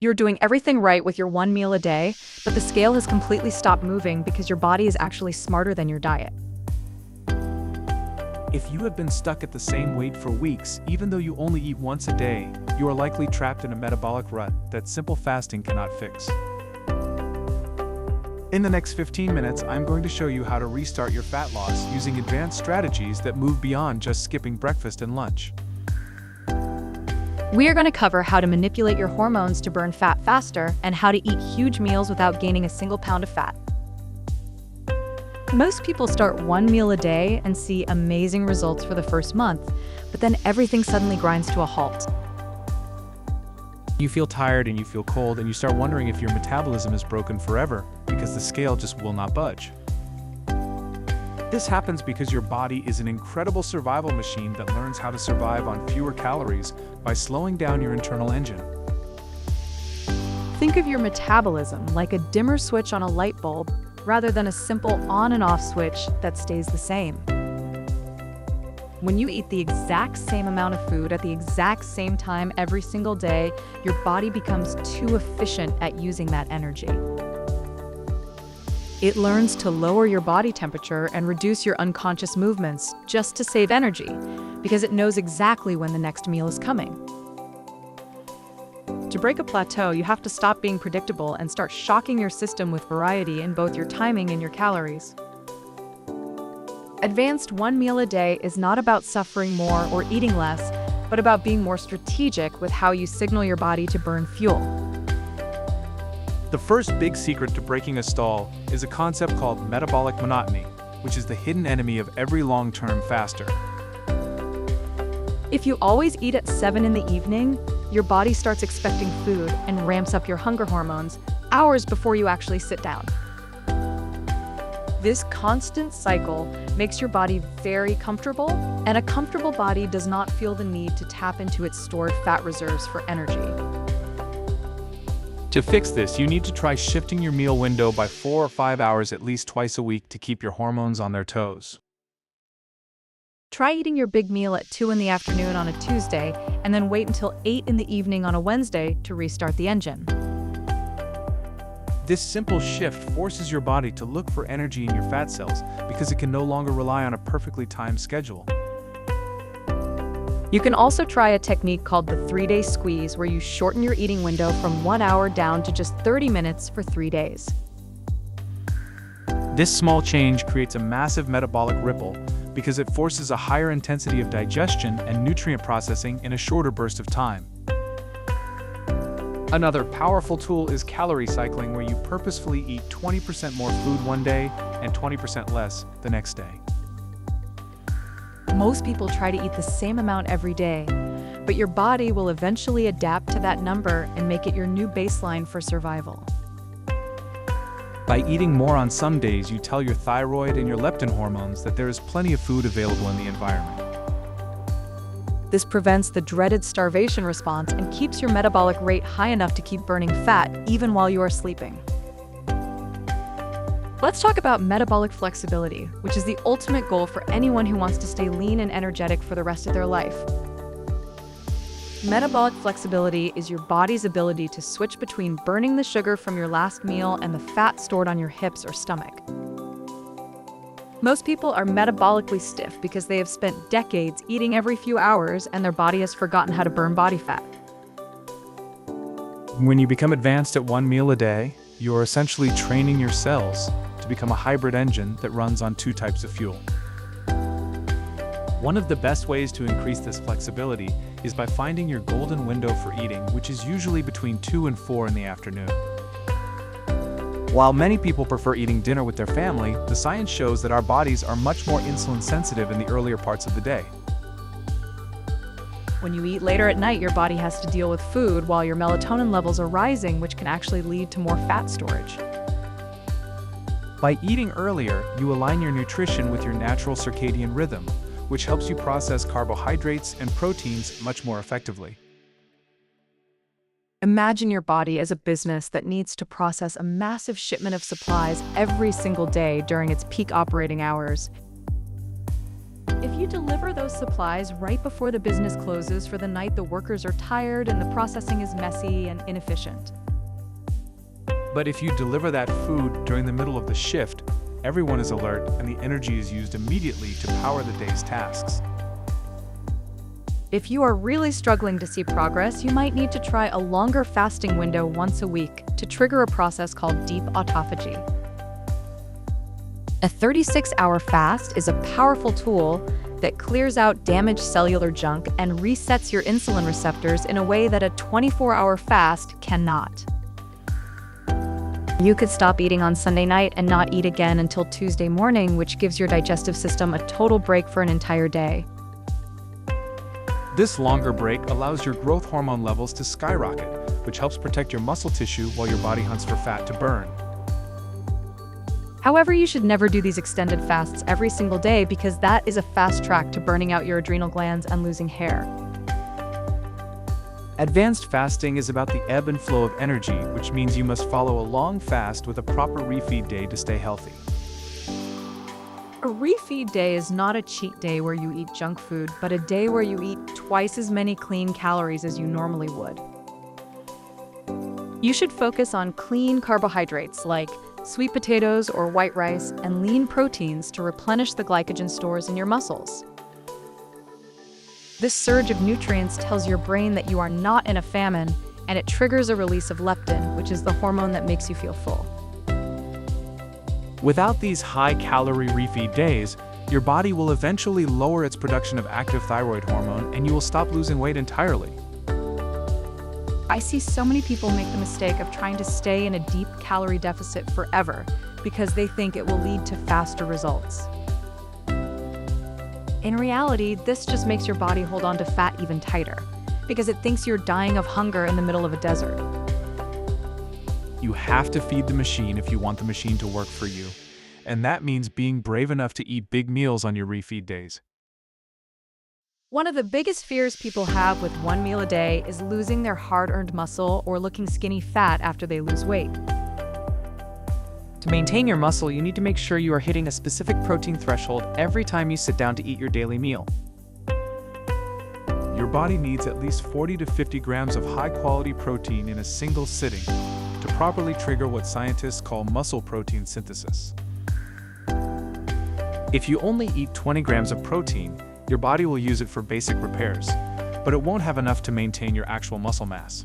You're doing everything right with your one meal a day, but the scale has completely stopped moving because your body is actually smarter than your diet. If you have been stuck at the same weight for weeks, even though you only eat once a day, you are likely trapped in a metabolic rut that simple fasting cannot fix. In the next 15 minutes, I'm going to show you how to restart your fat loss using advanced strategies that move beyond just skipping breakfast and lunch. We are going to cover how to manipulate your hormones to burn fat faster and how to eat huge meals without gaining a single pound of fat. Most people start one meal a day and see amazing results for the first month, but then everything suddenly grinds to a halt. You feel tired and you feel cold and you start wondering if your metabolism is broken forever because the scale just will not budge. This happens because your body is an incredible survival machine that learns how to survive on fewer calories by slowing down your internal engine. Think of your metabolism like a dimmer switch on a light bulb rather than a simple on and off switch that stays the same. When you eat the exact same amount of food at the exact same time every single day, your body becomes too efficient at using that energy. It learns to lower your body temperature and reduce your unconscious movements just to save energy, because it knows exactly when the next meal is coming. To break a plateau, you have to stop being predictable and start shocking your system with variety in both your timing and your calories. Advanced one meal a day is not about suffering more or eating less, but about being more strategic with how you signal your body to burn fuel. The first big secret to breaking a stall is a concept called metabolic monotony, which is the hidden enemy of every long-term faster. If you always eat at 7 in the evening, your body starts expecting food and ramps up your hunger hormones hours before you actually sit down. This constant cycle makes your body very comfortable, and a comfortable body does not feel the need to tap into its stored fat reserves for energy. To fix this, you need to try shifting your meal window by 4 or 5 hours at least twice a week to keep your hormones on their toes. Try eating your big meal at 2 in the afternoon on a Tuesday, and then wait until 8 in the evening on a Wednesday to restart the engine. This simple shift forces your body to look for energy in your fat cells because it can no longer rely on a perfectly timed schedule. You can also try a technique called the 3-day squeeze, where you shorten your eating window from 1 hour down to just 30 minutes for 3 days. This small change creates a massive metabolic ripple because it forces a higher intensity of digestion and nutrient processing in a shorter burst of time. Another powerful tool is calorie cycling, where you purposefully eat 20% more food one day and 20% less the next day. Most people try to eat the same amount every day, but your body will eventually adapt to that number and make it your new baseline for survival. By eating more on some days, you tell your thyroid and your leptin hormones that there is plenty of food available in the environment. This prevents the dreaded starvation response and keeps your metabolic rate high enough to keep burning fat even while you are sleeping. Let's talk about metabolic flexibility, which is the ultimate goal for anyone who wants to stay lean and energetic for the rest of their life. Metabolic flexibility is your body's ability to switch between burning the sugar from your last meal and the fat stored on your hips or stomach. Most people are metabolically stiff because they have spent decades eating every few hours and their body has forgotten how to burn body fat. When you become advanced at one meal a day, you are essentially training your cells to become a hybrid engine that runs on 2 types of fuel. One of the best ways to increase this flexibility is by finding your golden window for eating, which is usually between 2 and 4 in the afternoon. While many people prefer eating dinner with their family, the science shows that our bodies are much more insulin sensitive in the earlier parts of the day. When you eat later at night, your body has to deal with food while your melatonin levels are rising, which can actually lead to more fat storage. By eating earlier, you align your nutrition with your natural circadian rhythm, which helps you process carbohydrates and proteins much more effectively. Imagine your body as a business that needs to process a massive shipment of supplies every single day during its peak operating hours. If you deliver those supplies right before the business closes for the night. The workers are tired and the processing is messy and inefficient. But if you deliver that food during the middle of the shift, everyone is alert and the energy is used immediately to power the day's tasks. If you are really struggling to see progress, you might need to try a longer fasting window once a week to trigger a process called deep autophagy. A 36-hour fast is a powerful tool that clears out damaged cellular junk and resets your insulin receptors in a way that a 24-hour fast cannot. You could stop eating on Sunday night and not eat again until Tuesday morning, which gives your digestive system a total break for an entire day. This longer break allows your growth hormone levels to skyrocket, which helps protect your muscle tissue while your body hunts for fat to burn. However, you should never do these extended fasts every single day because that is a fast track to burning out your adrenal glands and losing hair. Advanced fasting is about the ebb and flow of energy, which means you must follow a long fast with a proper refeed day to stay healthy. A refeed day is not a cheat day where you eat junk food, but a day where you eat twice as many clean calories as you normally would. You should focus on clean carbohydrates like sweet potatoes or white rice and lean proteins to replenish the glycogen stores in your muscles. This surge of nutrients tells your brain that you are not in a famine, and it triggers a release of leptin, which is the hormone that makes you feel full. Without these high-calorie refeed days, your body will eventually lower its production of active thyroid hormone and you will stop losing weight entirely. I see so many people make the mistake of trying to stay in a deep calorie deficit forever because they think it will lead to faster results. In reality, this just makes your body hold on to fat even tighter because it thinks you're dying of hunger in the middle of a desert. You have to feed the machine if you want the machine to work for you, and that means being brave enough to eat big meals on your refeed days. One of the biggest fears people have with one meal a day is losing their hard-earned muscle or looking skinny fat after they lose weight. To maintain your muscle, you need to make sure you are hitting a specific protein threshold every time you sit down to eat your daily meal. Your body needs at least 40 to 50 grams of high-quality protein in a single sitting to properly trigger what scientists call muscle protein synthesis. If you only eat 20 grams of protein, your body will use it for basic repairs, but it won't have enough to maintain your actual muscle mass.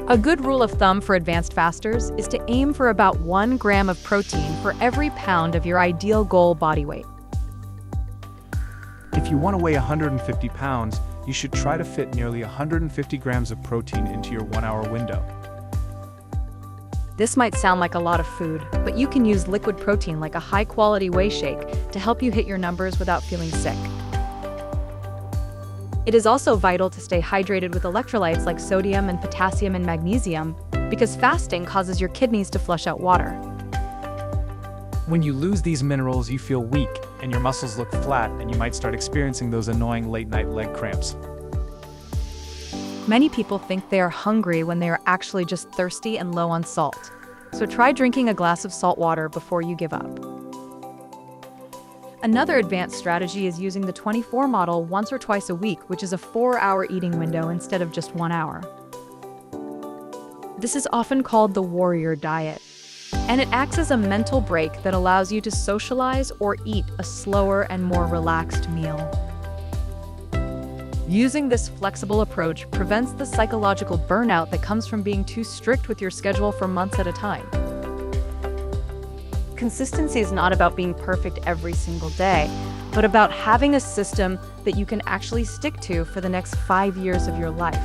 A good rule of thumb for advanced fasters is to aim for about 1 gram of protein for every pound of your ideal goal body weight. If you want to weigh 150 pounds, you should try to fit nearly 150 grams of protein into your 1-hour window. This might sound like a lot of food, but you can use liquid protein like a high-quality whey shake to help you hit your numbers without feeling sick. It is also vital to stay hydrated with electrolytes like sodium and potassium and magnesium because fasting causes your kidneys to flush out water. When you lose these minerals, you feel weak and your muscles look flat, and you might start experiencing those annoying late-night leg cramps. Many people think they are hungry when they are actually just thirsty and low on salt. So try drinking a glass of salt water before you give up. Another advanced strategy is using the 24 model once or twice a week, which is a 4-hour eating window instead of just 1 hour. This is often called the warrior diet, and it acts as a mental break that allows you to socialize or eat a slower and more relaxed meal. Using this flexible approach prevents the psychological burnout that comes from being too strict with your schedule for months at a time. Consistency is not about being perfect every single day, but about having a system that you can actually stick to for the next 5 years of your life.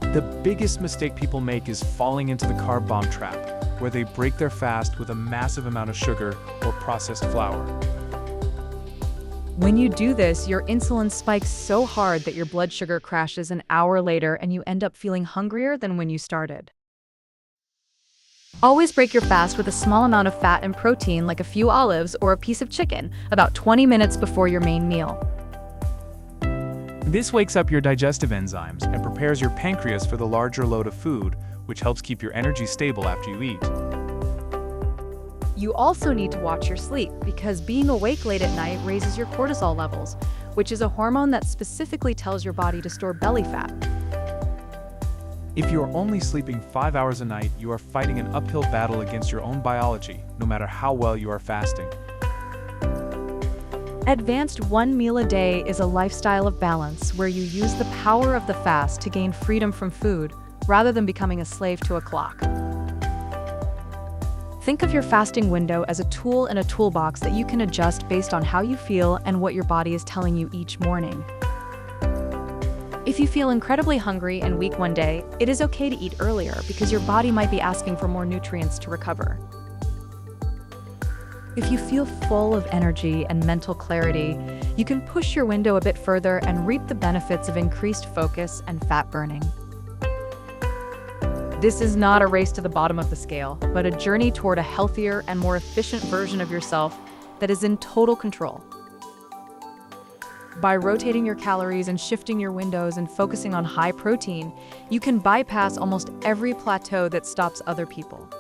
The biggest mistake people make is falling into the carb bomb trap, where they break their fast with a massive amount of sugar or processed flour. When you do this, your insulin spikes so hard that your blood sugar crashes an hour later and you end up feeling hungrier than when you started. Always break your fast with a small amount of fat and protein like a few olives or a piece of chicken about 20 minutes before your main meal. This wakes up your digestive enzymes and prepares your pancreas for the larger load of food, which helps keep your energy stable after you eat. You also need to watch your sleep because being awake late at night raises your cortisol levels, which is a hormone that specifically tells your body to store belly fat. If you are only sleeping 5 hours a night, you are fighting an uphill battle against your own biology, no matter how well you are fasting. Advanced one meal a day is a lifestyle of balance where you use the power of the fast to gain freedom from food, rather than becoming a slave to a clock. Think of your fasting window as a tool in a toolbox that you can adjust based on how you feel and what your body is telling you each morning. If you feel incredibly hungry and weak one day, it is okay to eat earlier because your body might be asking for more nutrients to recover. If you feel full of energy and mental clarity, you can push your window a bit further and reap the benefits of increased focus and fat burning. This is not a race to the bottom of the scale, but a journey toward a healthier and more efficient version of yourself that is in total control. By rotating your calories and shifting your windows and focusing on high protein, you can bypass almost every plateau that stops other people.